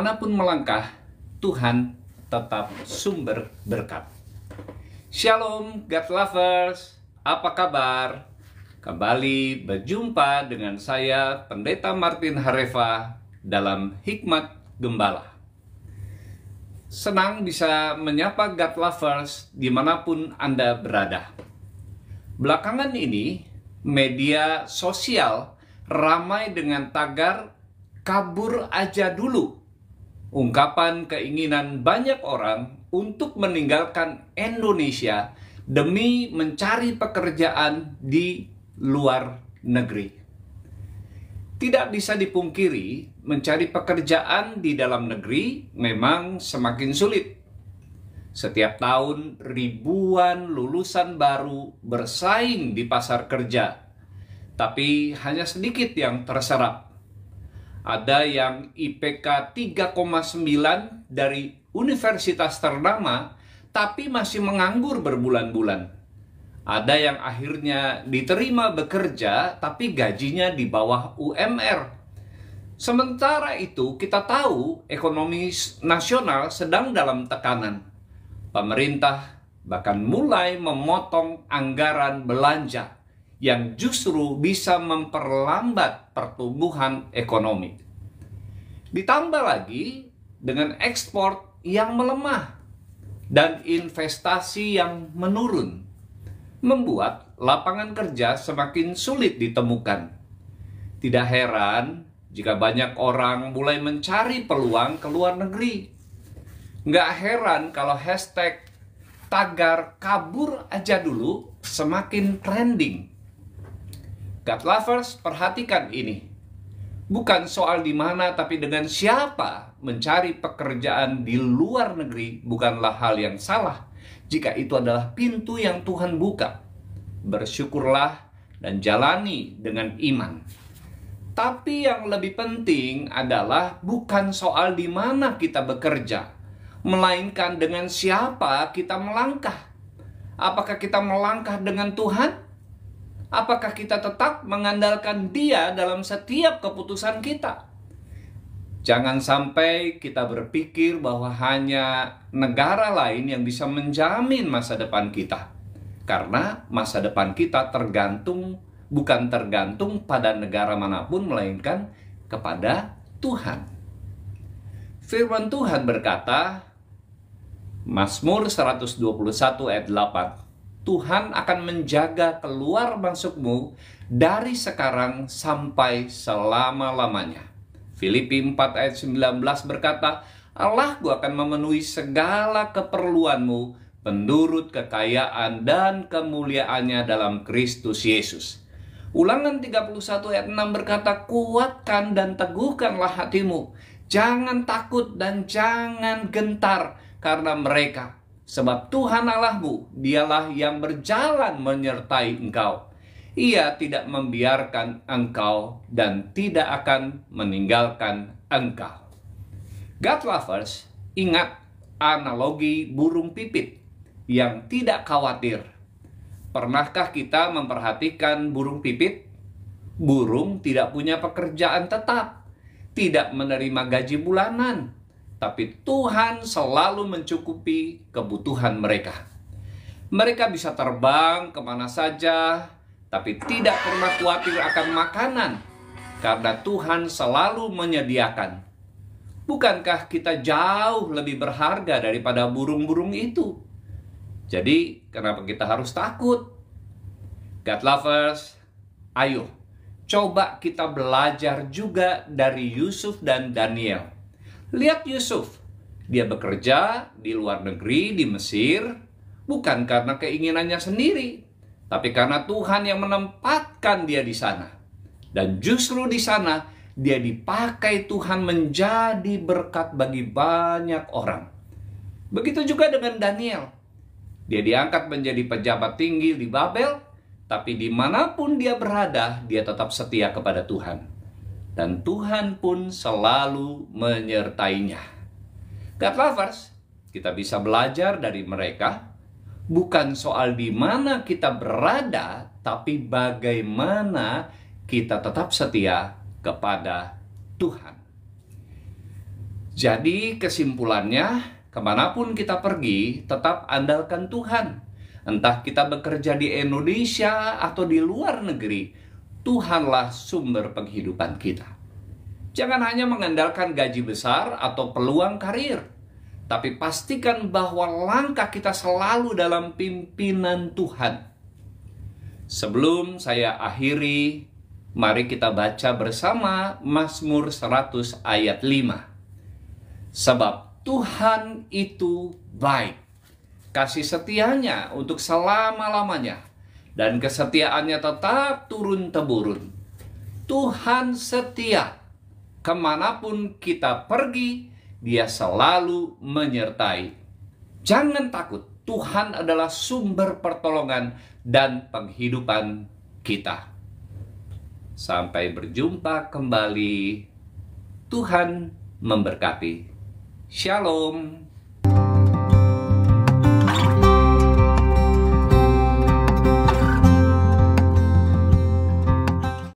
dimanapun melangkah, Tuhan tetap sumber berkat. Shalom God Lovers, apa kabar? Kembali berjumpa dengan saya Pendeta Martin Hareva dalam Hikmat Gembala. Senang bisa menyapa God Lovers dimanapun Anda berada. Belakangan ini, media sosial ramai dengan tagar kabur aja dulu. Ungkapan keinginan banyak orang untuk meninggalkan Indonesia demi mencari pekerjaan di luar negeri. Tidak bisa dipungkiri, mencari pekerjaan di dalam negeri memang semakin sulit. Setiap tahun ribuan lulusan baru bersaing di pasar kerja, tapi hanya sedikit yang terserap. Ada yang IPK 3,9 dari universitas ternama, tapi masih menganggur berbulan-bulan. Ada yang akhirnya diterima bekerja, tapi gajinya di bawah UMR. Sementara itu, kita tahu ekonomi nasional sedang dalam tekanan. Pemerintah bahkan mulai memotong anggaran belanja yang justru bisa memperlambat pertumbuhan ekonomi. Ditambah lagi dengan ekspor yang melemah dan investasi yang menurun, membuat lapangan kerja semakin sulit ditemukan. Tidak heran jika banyak orang mulai mencari peluang ke luar negeri. Nggak heran kalau hashtag tagar kabur aja dulu semakin trending. God Lovers, perhatikan ini. Bukan soal di mana, tapi dengan siapa mencari pekerjaan di luar negeri bukanlah hal yang salah jika itu adalah pintu yang Tuhan buka. Bersyukurlah dan jalani dengan iman. Tapi yang lebih penting adalah bukan soal di mana kita bekerja, melainkan dengan siapa kita melangkah. Apakah kita melangkah dengan Tuhan? Apakah kita tetap mengandalkan Dia dalam setiap keputusan kita? Jangan sampai kita berpikir bahwa hanya negara lain yang bisa menjamin masa depan kita. Karena masa depan kita bukan tergantung pada negara manapun, melainkan kepada Tuhan. Firman Tuhan berkata, Mazmur 121 ayat 8, Tuhan akan menjaga keluar masukmu dari sekarang sampai selama-lamanya. Filipi 4 ayat 19 berkata, Allahku akan memenuhi segala keperluanmu menurut kekayaan dan kemuliaannya dalam Kristus Yesus. Ulangan 31 ayat 6 berkata, kuatkan dan teguhkanlah hatimu. Jangan takut dan jangan gentar karena mereka. Sebab Tuhan Allahmu, dialah yang berjalan menyertai engkau. Ia tidak membiarkan engkau dan tidak akan meninggalkan engkau. God Lovers, ingat analogi burung pipit yang tidak khawatir. Pernahkah kita memperhatikan burung pipit? Burung tidak punya pekerjaan tetap, tidak menerima gaji bulanan, tapi Tuhan selalu mencukupi kebutuhan mereka. Mereka bisa terbang kemana saja, tapi tidak pernah khawatir akan makanan, karena Tuhan selalu menyediakan. Bukankah kita jauh lebih berharga daripada burung-burung itu? Jadi, kenapa kita harus takut? God Lovers, ayo, coba kita belajar juga dari Yusuf dan Daniel. Lihat Yusuf, dia bekerja di luar negeri, di Mesir, bukan karena keinginannya sendiri, tapi karena Tuhan yang menempatkan dia di sana. Dan justru di sana, dia dipakai Tuhan menjadi berkat bagi banyak orang. Begitu juga dengan Daniel. Dia diangkat menjadi pejabat tinggi di Babel, tapi dimanapun dia berada, dia tetap setia kepada Tuhan. Dan Tuhan pun selalu menyertainya. God Lovers, kita bisa belajar dari mereka. Bukan soal di mana kita berada, tapi bagaimana kita tetap setia kepada Tuhan. Jadi kesimpulannya, kemanapun kita pergi, tetap andalkan Tuhan. Entah kita bekerja di Indonesia atau di luar negeri, Tuhanlah sumber penghidupan kita. Jangan hanya mengandalkan gaji besar atau peluang karir, tapi pastikan bahwa langkah kita selalu dalam pimpinan Tuhan. Sebelum saya akhiri, mari kita baca bersama Mazmur 100 ayat 5. Sebab Tuhan itu baik, kasih setianya untuk selama-lamanya, dan kesetiaannya tetap turun-temurun. Tuhan setia, kemanapun kita pergi, Dia selalu menyertai. Jangan takut, Tuhan adalah sumber pertolongan dan penghidupan kita. Sampai berjumpa kembali. Tuhan memberkati. Shalom.